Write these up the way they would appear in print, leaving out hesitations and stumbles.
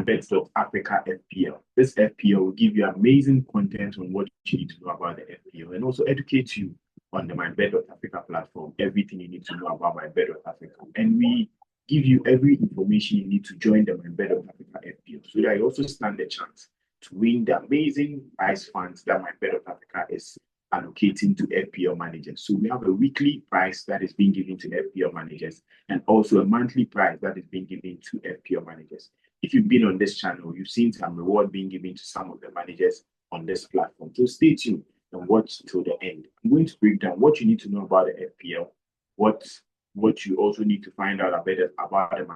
MyBet.Africa FPL. This FPL will give you amazing content on what you need to know about the FPL and also educate you on the MyBet.Africa platform, everything you need to know about MyBet.Africa. And we give you every information you need to join the MyBet.Africa FPL so that you also stand a chance to win the amazing prize funds that MyBet.Africa is allocating to FPL managers. So we have a weekly prize that is being given to FPL managers and also a monthly prize that is being given to FPL managers. If you've been on this channel, you've seen some reward being given to some of the managers on this platform. So stay tuned and watch till the end. I'm going to break down what you need to know about the FPL, what you also need to find out about the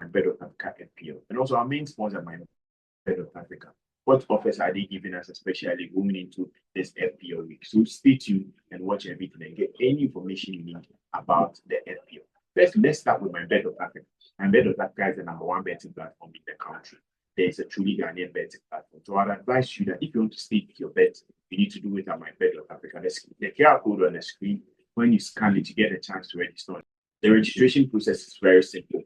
MyBet.Africa FPL, and also our main sponsor, MyBet.Africa. What offers are they giving us, especially going into this FPL week? So stay tuned and watch everything and get any information you need about the FPL. First, let's start with MyBet.Africa. MyBet.Africa is the #1 betting platform in the country. There is a truly Ghanaian betting platform. So I'd advise you that if you want to stake your bet, you need to do it at MyBet.Africa. The QR code on the screen, when you scan it, you get a chance to register. The registration process is very simple.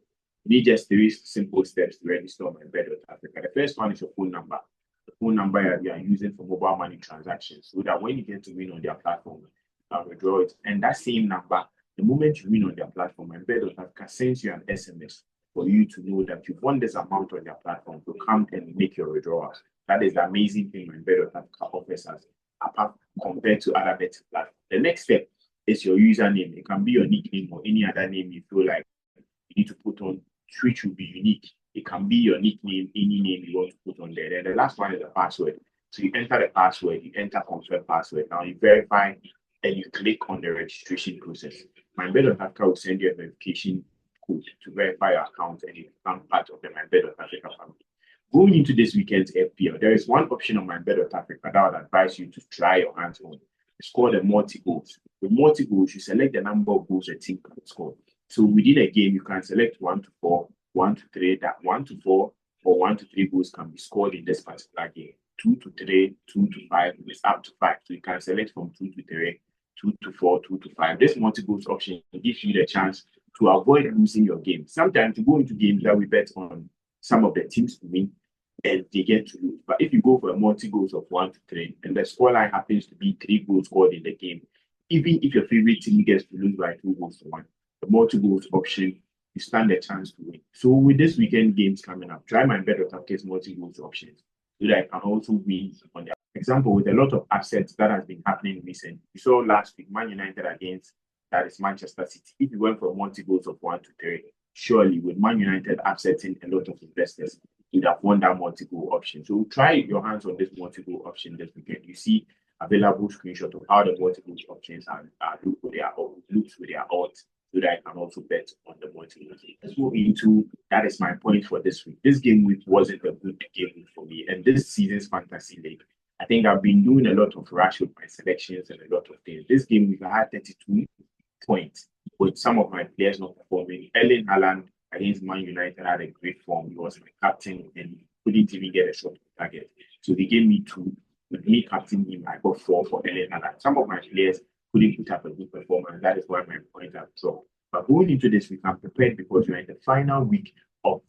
You need just 3 simple steps to register on MyBet.Africa. The first one is your phone number. The phone number you are using for mobile money transactions, so that when you get to win on their platform, you can withdraw it. And that same number, the moment you win on their platform, MyBet.Africa sends you an SMS for you to know that you've won this amount on their platform to come and make your withdrawals. That is the amazing thing MyBet.Africa offers us, apart compared to other betting platforms. The next step is your username. It can be your nickname or any other name you feel like you need to put on, which will be unique. It can be your nickname, any name you want to put on there. Then the last one is the password. So you enter the password, you enter confirm password. Now you verify and you click on the registration process. MyBet.Africa will send you a verification code to verify your account and you become part of the MyBet.Africa family. Going into this weekend's FPL, there is one option on MyBet.Africa that I would advise you to try your hands on. It's called a multi-goals. With multi-goals, you select the number of goals a team can score. So within a game, you can select 1 to 4, 1 to 3, that 1 to 4 or 1 to 3 goals can be scored in this particular game. 2 to 3, 2 to 5, it's up to 5. So you can select from 2 to 3, 2 to 4, 2 to 5. This multi-goals option gives you the chance to avoid losing your game. Sometimes you go into games that we bet on some of the teams to win and they get to lose. But if you go for a multi-goals of 1 to 3 and the scoreline happens to be 3 goals scored in the game, even if your favorite team gets to lose by 2 goals to 1, the multi-goals option, you stand a chance to win. So with this weekend games coming up, try MyBet.Africa's multi-goals options so that I can also win on the example with a lot of upsets that has been happening recently. You saw last week Man United against that is Manchester City. If you went for multi-goals of 1 to 3, surely with Man United upsetting a lot of investors, you'd have won that multi-goal option. So try your hands on this multi-goal option this weekend. You see available screenshot of how the multi-goal options are looks with their odds, so that I can also bet on the multi-goals. Let's move into that is my point for this week. This game week wasn't a good game week for me, and this season's fantasy league, I think I've been doing a lot of rush with my selections and a lot of things. This game week I had 32 points with some of my players not performing. Erling Haaland against Man United had a great form. He was my captain and couldn't even get a shot on target. So he gave me 2. With me captaining him, I got 4 for Erling Haaland. Some of my players couldn't put up a good performance. That is why my points have dropped. But going into this week, I'm prepared because we're in the final week of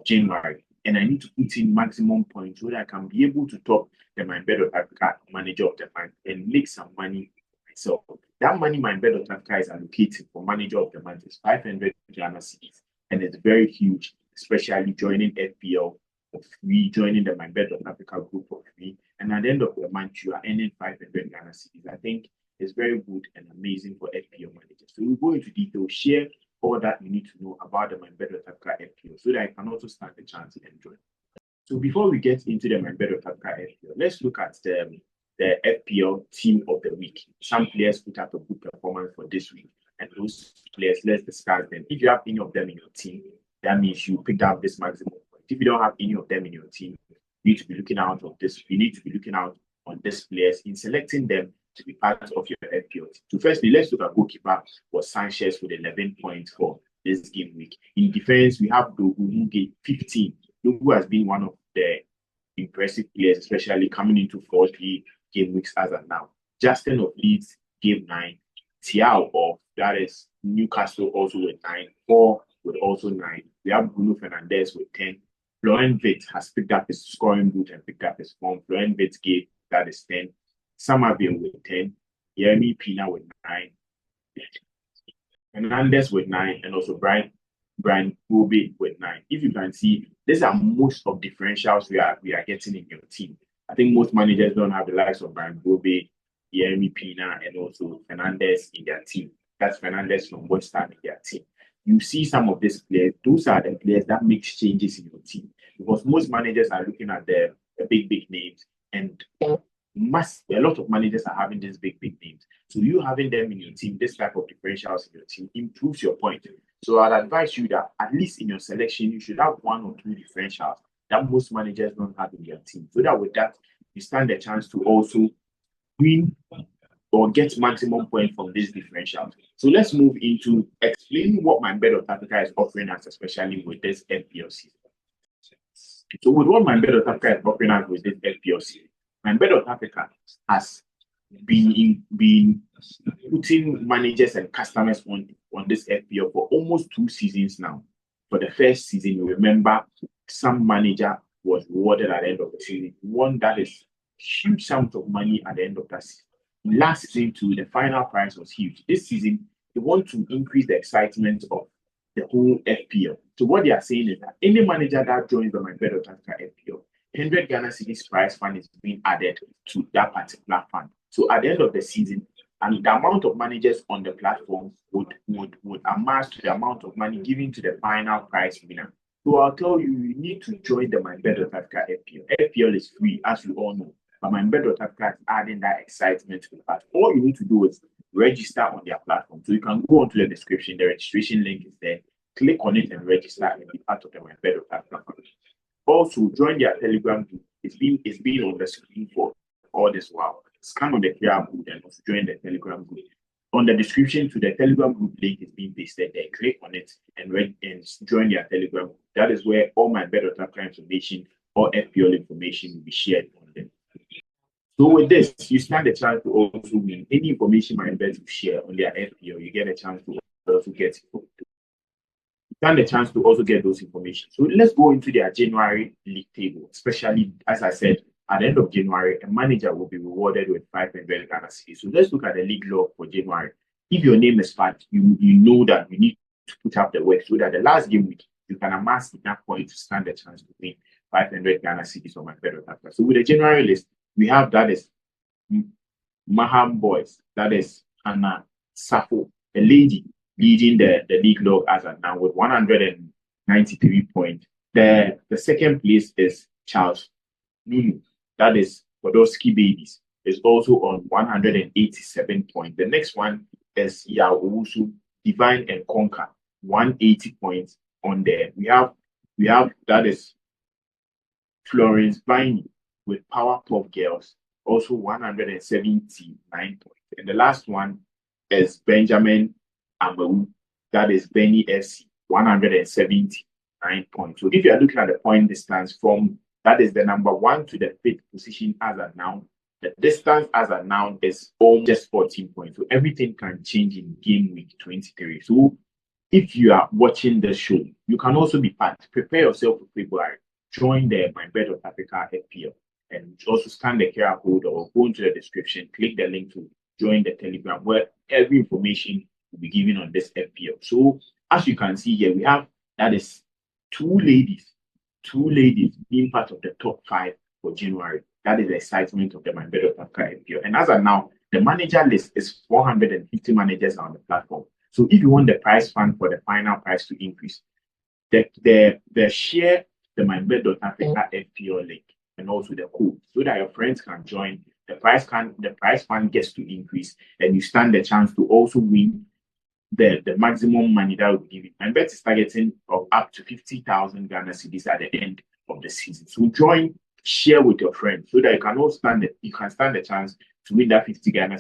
January, and I need to put in maximum points so that I can be able to top the MyBet.Africa manager of the month and make some money myself. That money MyBet.Africa is allocated for manager of the month is 500 Ghana cedis, and it's very huge, especially joining FPL for free, joining the MyBet.Africa group for free, and at the end of the month you are earning 500 Ghana cedis. I think it's very good and amazing for FPL managers. So we'll go into detail, share all that you need to know about the MyBet.Africa FPL so that I can also stand a chance to enjoy. So before we get into the MyBet.Africa FPL, let's look at the FPL team of the week. Some players put up a good performance for this week, and those players, let's discuss them. If you have any of them in your team, that means you picked up this maximum point. If you don't have any of them in your team, you need to be looking out of this. You need to be looking out on these players in selecting them to be part of your FPL team. So firstly, let's look at goalkeeper was Sanchez with 11 points for this game week. In defense, we have Dogu who gave 15. Dogu has been one of the impressive players, especially coming into 40 game weeks as of now. Justin of Leeds gave 9. Thiaw of that is Newcastle also with 9. 4 with also 9. We have Bruno Fernandes with 10. Florian Witt has picked up his scoring boot and picked up his form. Florian Witt gave that is 10. Somerville with 10. Yeremy Pina with 9. Hernandez with 9. And also Brian Bobe with 9. If you can see, these are most of differentials we are getting in your team. I think most managers don't have the likes of Brian Bobe, Yeremy Pina, and also Fernandez in their team. That's Fernandez from West Ham in their team. You see some of these players, those are the players that make changes in your team. Because most managers are looking at the big names, and a lot of managers are having these big names. So you having them in your team, this type of differentials in your team improves your point. So I'd advise you that at least in your selection, you should have 1 or 2 differentials that most managers don't have in their team. So that with that, you stand a chance to also win or get maximum point from these differentials. So let's move into explaining what MyBet.Africa is offering us, especially with this FPL season. So with what MyBet.Africa is offering us with this FPL season, MyBet.Africa has been putting managers and customers on this FPL for almost 2 seasons now. For the first season, you remember some manager was rewarded at the end of the season. One that is huge sums of money at the end of that season. Last season too, the final prize was huge. This season, they want to increase the excitement of the whole FPL. So what they are saying is that any manager that joins the MyBet.Africa FPL, 100 Ghana cedis prize fund is being added to that particular fund. So at the end of the season, and the amount of managers on the platform would amount to the amount of money given to the final prize winner. So I'll tell you, you need to join the MyBet.Africa FPL. FPL is free, as you all know. But MyBet.Africa is adding that excitement to the platform. All you need to do is register on their platform. So you can go onto the description. The registration link is there. Click on it and register and be part of the MyBet.Africa family. Also, join their Telegram group. It's been on the screen for all this while. Scan on the QR code and also join the Telegram group. On the description to the Telegram group link is being pasted there. Click on it and join their Telegram group. That is where all MyBet.Africa information or FPL information will be shared on them. So with this, you stand a chance to also win any information MyBet will share on their FPL. You get a chance to also get it. You stand a chance to also get those information. So let's go into their January league table. Especially, as I said, at the end of January, a manager will be rewarded with 500 Ghana cedis. So let's look at the league log for January. If your name is Fat, you know that you need to put up the work so that the last game week, you can amass enough points to stand a chance to win 500 Ghana cedis on MyBet.Africa. So with the January list, we have that is Maham Boys, that is Anna Safo, a lady leading the league log as of now with 193 points. The second place is Charles Nunu, that is Podolski Babies, is also on 187 points. The next one is Yao Owusu, Divine and Conquer, 180 points on there. We have that is Florence Viney with Power Pop Girls, also 179 points. And the last one is Benjamin Amawu, that is Benny FC, 179 points. So if you are looking at the point distance from that is the number 1 to the 5th position as of now, the distance as of now is almost 14 points. So everything can change in game week 23. So if you are watching the show, you can also be part. Prepare yourself for February. Join the MyBet.Africa FPL and also scan the QR code or go into the description, click the link to join the Telegram where every information will be given on this FPL. So as you can see here, we have that is two ladies being part of the top 5 for January. That is the excitement of the MyBet.Africa FPL. And as of now, the manager list is 450 managers on the platform. So if you want the prize fund for the final prize to increase, the share the MyBet.Africa FPL link and also the code so that your friends can join. The prize fund gets to increase and you stand the chance to also win the maximum money that will be given. MyBet is targeting of up to 50,000 Ghana cedis at the end of the season. So join, share with your friends so that you can all stand the chance to win that 50,000 Ghana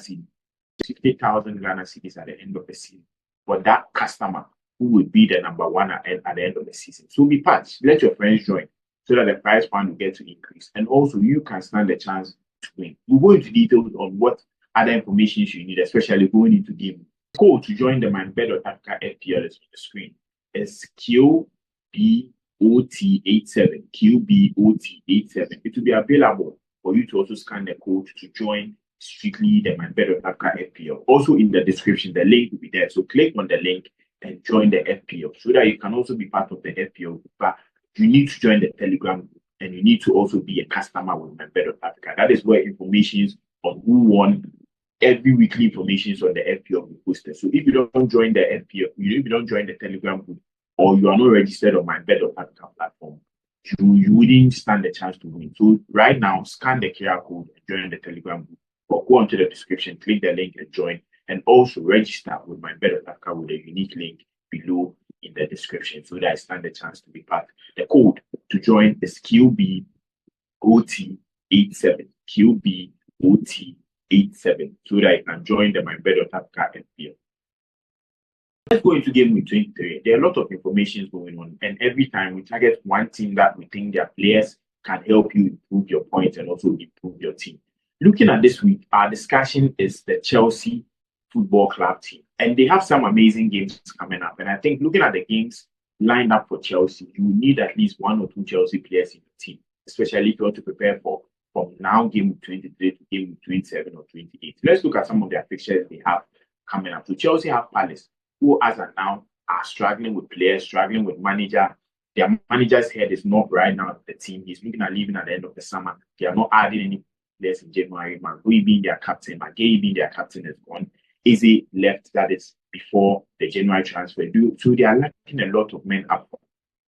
cedis at the end of the season for that customer who will be the number 1 at the end of the season. So be part, let your friends join so that the prize fund will get to increase. And also you can stand the chance to win. We'll go into details on what other information you need, especially going into game. Code to join the MyBet.Africa FPL is on the screen. It's QBFL. QBOT87, QBOT87. It will be available for you to also scan the code to join strictly the MyBet.Africa FPL. Also in the description, the link will be there. So click on the link and join the FPL so that you can also be part of the FPL. But you need to join the Telegram group and you need to also be a customer with MyBet.Africa. That is where information on who won every weekly information on the FPL will be posted. So if you don't join the FPL, if you don't join the Telegram group, or you are not registered on MyBet.Africa platform, you wouldn't stand a chance to win. So right now, scan the QR code and join the Telegram group, or go onto the description, click the link and join, and also register with MyBet.Africa with a unique link below in the description so that I stand a chance to be part. The code to join is QBOT87, QBOT87, so that I can join the MyBet.Africa FPL. Let's go into Gameweek 23. There are a lot of information going on, and every time we target one team that we think their players can help you improve your points and also improve your team. Looking at this week, our discussion is the Chelsea Football Club team, and they have some amazing games coming up. And I think looking at the games lined up for Chelsea, you need at least one or two Chelsea players in your team, especially if you want to prepare for from now Gameweek 23 to Gameweek 27 or 28. Let's look at some of their fixtures they have coming up. So Chelsea have Palace, who as of now are struggling with players, struggling with manager. Their manager's head is not right now at the team. He's looking at leaving at the end of the summer. They are not adding any players in January. Magui being their captain, Magui being their captain is gone. Izzy left, that is before the January transfer. So they are lacking a lot of men up.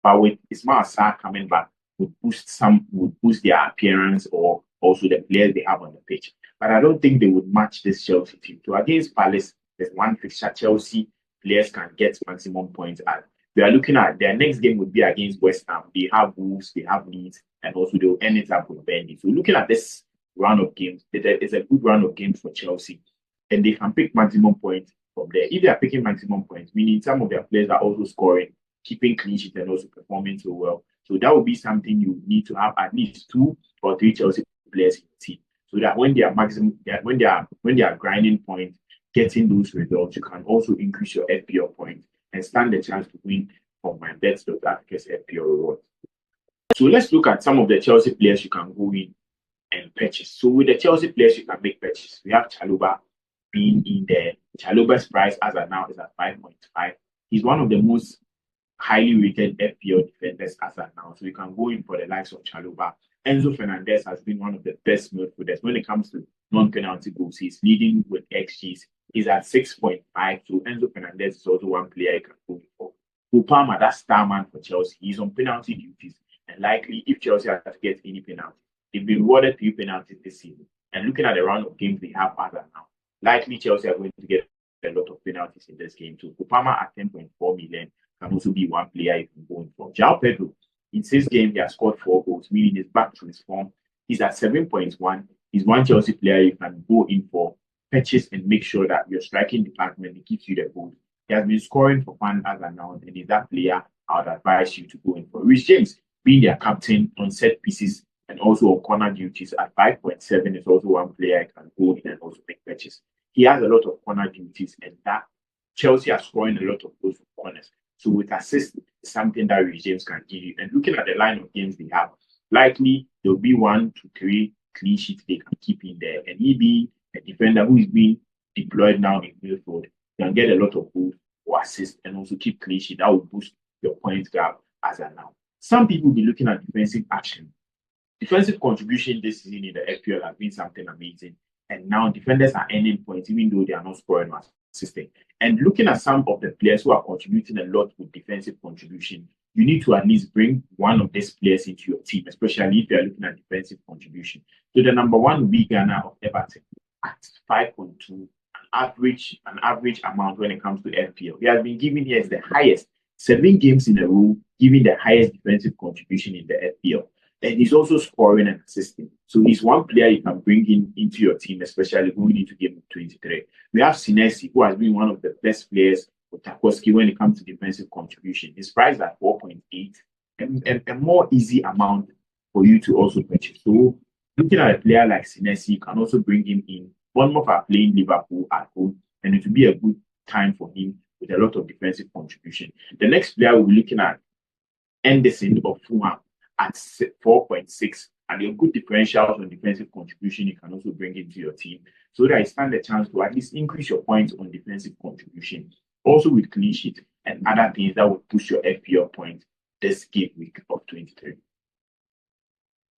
But with Ismail Sarr coming back, would boost their appearance or also the players they have on the pitch. But I don't think they would match this Chelsea team. So against Palace, there's one fixture Chelsea players can get maximum points at. We are looking at their next game would be against West Ham. They have Wolves, they have Leeds, and also they'll end it up with Burnley. So looking at this round of games, it's a good round of games for Chelsea, and they can pick maximum points from there. If they are picking maximum points, meaning some of their players are also scoring, keeping clean sheet, and also performing so well. So that would be something you need to have at least 2 or 3 Chelsea players in the team, so that when they are when they are grinding points, getting those results, you can also increase your FPL points and stand a chance to win from MyBet.Africa's FPL rewards. So let's look at some of the Chelsea players you can go in and purchase. So with the Chelsea players you can make purchases, we have Chalobah being in there. Chalobah's price as of now is at 5.5. He's one of the most highly rated FPL defenders as of now. So you can go in for the likes of Chalobah. Enzo Fernandez has been one of the best midfielders when it comes to non-penalty goals. He's leading with XGs. He's at 6.5. So Enzo Fernandez is also one player you can go for. Palmer, that star man for Chelsea, he's on penalty duties. And likely, if Chelsea has to get any penalty, they've been rewarded 3 penalties this season. And looking at the round of games they have as of now, likely Chelsea are going to get a lot of penalties in this game too. Palmer at 10.4 million can also be one player you can go in for. João Pedro, in 6 games, he has scored 4 goals, meaning he's back to his form. He's at 7.1. He's one Chelsea player you can go in for, purchase, and make sure that your striking department gives you the goals. He has been scoring for fun as announced, and he's that player I would advise you to go in for. Reece James, being their captain on set pieces and also on corner duties at 5.7, is also one player you can go in and also make purchase. He has a lot of corner duties, and that Chelsea are scoring a lot of goals from corners. So with assist, it's something that Reece James can give you. And looking at the line of games they have, likely there'll be 1 to 3 clean sheets they can keep in there. And he being a defender who is being deployed now in midfield, can get a lot of goals or assists and also keep clean sheet. That will boost your points gap as of now. Some people will be looking at defensive action. Defensive contribution this season in the FPL has been something amazing. And now defenders are earning points even though they are not scoring or assisting. And looking at some of the players who are contributing a lot with defensive contribution, you need to at least bring one of these players into your team, especially if you are looking at defensive contribution. So the number 1 will be Ghana of Everton at 5.2, an average amount when it comes to FPL. He has been given here as the highest, 7 games in a row, giving the highest defensive contribution in the FPL. And he's also scoring and assisting. So he's one player you can bring into your team, especially going into game 23. We have Sinesi, who has been one of the best players for Tarkowski when it comes to defensive contribution. His price at 4.8, and a more easy amount for you to also purchase. So looking at a player like Sinesi, you can also bring him in. Bournemouth are playing Liverpool at home, and it will be a good time for him with a lot of defensive contribution. The next player we'll be looking at Anderson of Fulham at 4.6. And your good differentials on defensive contribution, you can also bring into your team so that you stand a chance to at least increase your points on defensive contribution. Also with clean sheet and other things that will push your FPL points this game week of 23.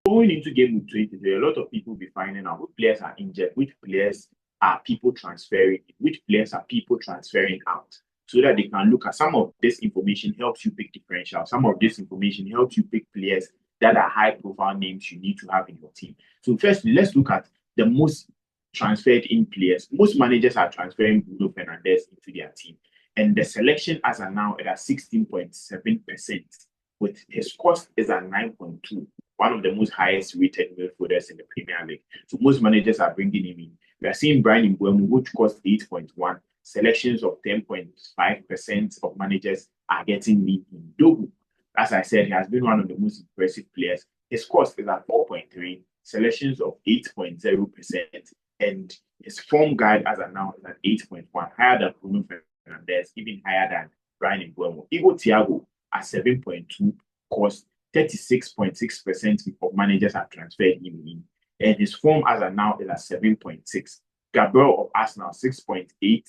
Going into game week 23, a lot of people will be finding out which players are injured, which players are people transferring, which players are people transferring out, so that they can look at some of this information helps you pick differential. Some of this information helps you pick players that are high profile names you need to have in your team. So firstly, let's look at the most transferred in players. Most managers are transferring Bruno Fernandes into their team. And the selection as of now is at 16.7%, with his cost is at 9.2, one of the most highest rated midfielders in the Premier League. So most managers are bringing him in. We are seeing Brian Mbeumo, which costs 8.1. Selections of 10.5% of managers are getting him in. Dogu, as I said, he has been one of the most impressive players. His cost is at 4.3, selections of 8.0%, and his form guide as of now is at 8.1, higher than Bruno Fernandes, even higher than Brian Mbeumo. Igo Thiago at 7.2, cost 36.6% of managers have transferred him in, and his form as of now is at 7.6. Gabriel of Arsenal, 6.8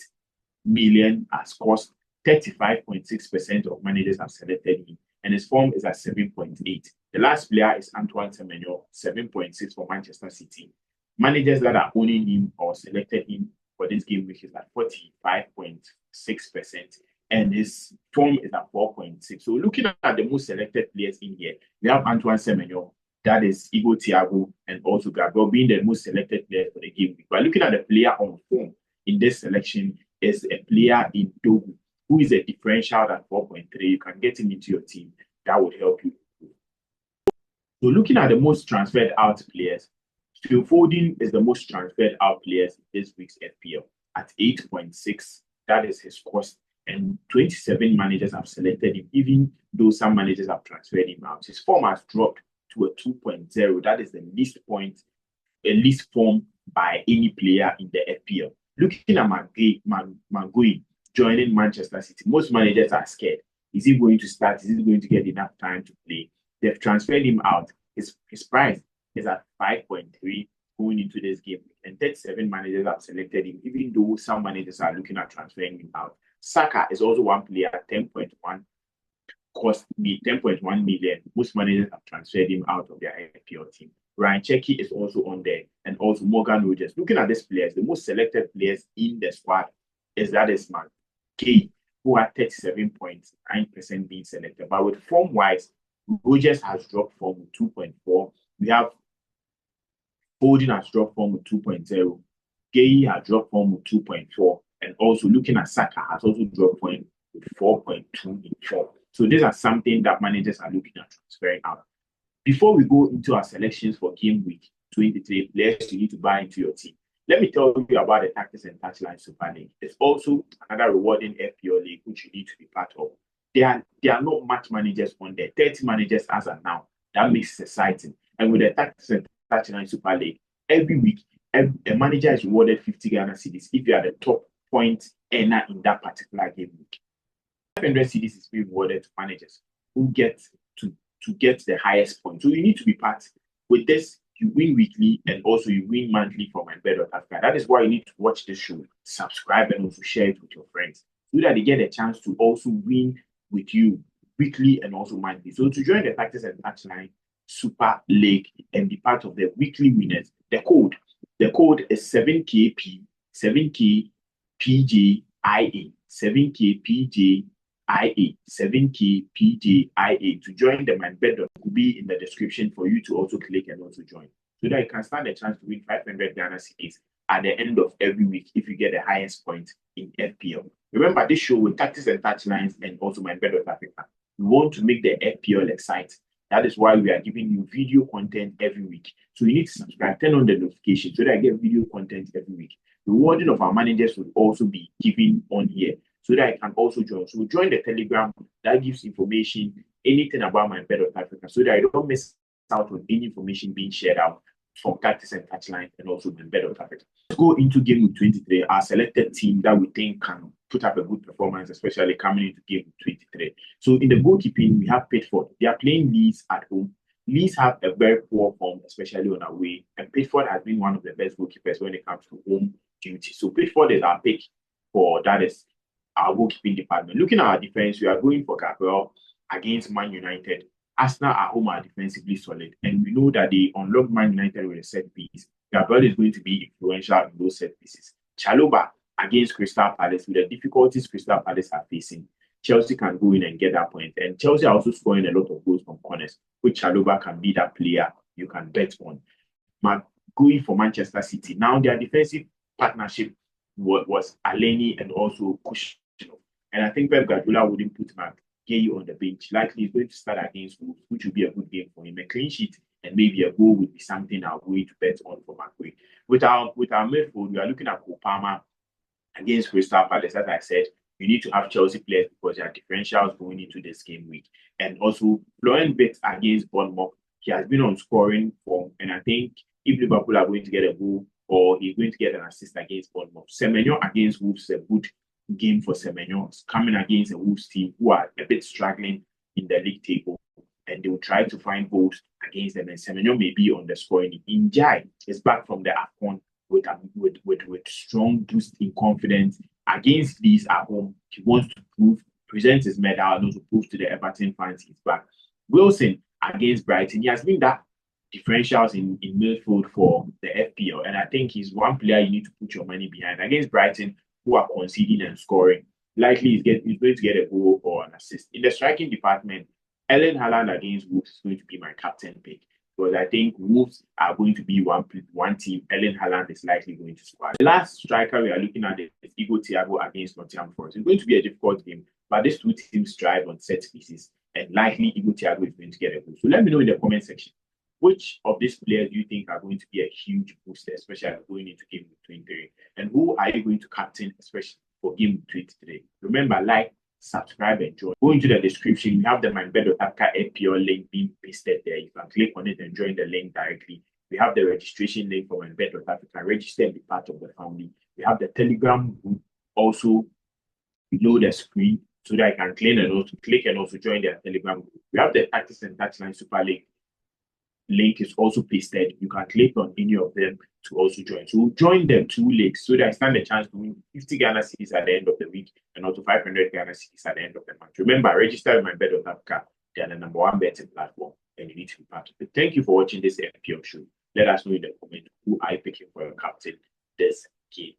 million has cost 35.6% of managers have selected him, and his form is at 7.8. The last player is Antoine Semenyo, 7.6 for Manchester City. Managers that are owning him or selected him for this game week is at 45.6%, and his form is at 4.6. So looking at the most selected players in here, we have Antoine Semenyo, that is Igo Thiago, and also Gabriel being the most selected players for the game week. But looking at the player on form in this selection is a player in Dogu, who is a differential at 4.3. You can get him into your team. That would help you. So looking at the most transferred out players, Phil Foden is the most transferred out players in this week's FPL at 8.6. That is his cost. And 27 managers have selected him, even though some managers have transferred him out. His form has dropped to a 2.0. That is the least form by any player in the FPL. Looking at Maguire joining Manchester City, most managers are scared. Is he going to start? Is he going to get enough time to play? They've transferred him out. His price is at 5.3 going into this game. And 37 managers have selected him, even though some managers are looking at transferring him out. Saka is also one player at 10.1, cost me 10.1 million. Most managers have transferred him out of their FPL team. Ryan Cherki is also on there, and also Morgan Rogers. Looking at these players, the most selected players in the squad is man K, who had 37.9% being selected. But with form wise, Rogers has dropped form with 2.4. We have Foden has dropped form with 2.0. Gay has dropped form with 2.4. And also looking at Saka has also dropped form with 4.2 in form. So these are something that managers are looking at transferring out. Before we go into our selections for game week 23, players you need to buy into your team, let me tell you about the Tactics and Touchlines Super League. It's also another rewarding FPL league which you need to be part of. There are not much managers on there, 30 managers as of now. That makes it exciting. And with the Tactics and Touchlines Super League, every week, a manager is rewarded 50 Ghana cedis if you are the top point earner in that particular game week. 500 cedis is being rewarded to managers who get to get the highest point. So you need to be part. With this, you win weekly and also you win monthly for MyBet.Africa. That is why you need to watch this show, subscribe, and also share it with your friends so that they get a chance to also win with you weekly and also monthly. So to join the Tactics and Touchline Super League and be part of the weekly winners, the code is 7KP, 7KPJIA, 7KPJIA, 7KPJIA. To join the MyBet will be in the description for you to also click and also join, so that you can stand a chance to win 500 Ghana cedis at the end of every week if you get the highest point in FPL. Remember, this show with Tactics and Touchlines and also MyBet.Africa, we want to make the FPL exciting. That is why we are giving you video content every week. So you need to subscribe, turn on the notification so that I get video content every week. The rewarding of our managers will also be given on here so that I can also join. So join the Telegram that gives information, anything about MyBet.Africa, so that I don't miss out on any information being shared out from Tactics and Touchline and also MyBet.Africa. Let's go into game week 23, our selected team that we think put up a good performance, especially coming into game 23. So in the goalkeeping, we have Pitford. They are playing Leeds at home. Leeds have a very poor form, especially on away, and Pitford has been one of the best goalkeepers when it comes to home duty. So Pitford is our pick for that is our goalkeeping department. Looking at our defense, we are going for Gabriel against Man United. Arsenal at home are defensively solid, and we know that they unlocked Man United with a set piece. Gabriel is going to be influential in those set pieces. Chaloba against Crystal Palace, with the difficulties Crystal Palace are facing, Chelsea can go in and get that point. And Chelsea are also scoring a lot of goals from corners, which Chaloba can be that player you can bet on. Going for Manchester City, now their defensive partnership was Aleni and also Kushino. And I think Pep Guardiola wouldn't put Gay on the bench. Likely he's going to start against Wolves, which will be a good game for him. A clean sheet and maybe a goal would be something I'm going to bet on for McQuay. With our midfield, we are looking at Kopama against Crystal Palace. As I said, you need to have Chelsea players because there are differentials going into this game week. And also, Florian Wirtz against Bournemouth. He has been on scoring form, and I think if Liverpool are going to get a goal or he's going to get an assist against Bournemouth, Semenyo against Wolves is a good game for Semenyo. Coming against a Wolves team who are a bit struggling in the league table, and they will try to find goals against them. And Semenyo may be on the scoring. Njai is back from the AFCON with strong boost in confidence against these at home. He wants to present his medal and also prove to the Everton fans he's back. Wilson against Brighton, he has been that differentials in midfield for the FPL, and I think he's one player you need to put your money behind. Against Brighton, who are conceding and scoring, likely he's going to get a goal or an assist. In the striking department, Erling Haaland against Wolves is going to be my captain pick, because I think Wolves are going to be one team. Erling Haaland is likely going to score. The last striker we are looking at is Igor Thiago against Nottingham Forest. It's going to be a difficult game, but these two teams strive on set pieces, and likely Igor Thiago is going to get a goal. So let me know in the comment section, which of these players do you think are going to be a huge booster, especially going into game 23? And who are you going to captain, especially for game 23? Remember, like, subscribe, and join. Go into the description. We have the Mybet.Africa FPL link being pasted there. You can click on it and join the link directly. We have the registration link for Mybet.Africa. Register and be part of the family. We have the Telegram group also below the screen so that I can click and also join their Telegram group. We have the Tactics and Touchlines Super League. Link is also pasted. You can click on any of them to also join. So join them 2 links so that I stand a chance to win 50 Ghana cedis at the end of the week and also 500 Ghana cedis at the end of the month. Remember, register with MyBet.Africa. They are the #1 betting platform, and you need to be part of it. Thank you for watching this FPL show. Let us know in the comment who I picking for your captain this game.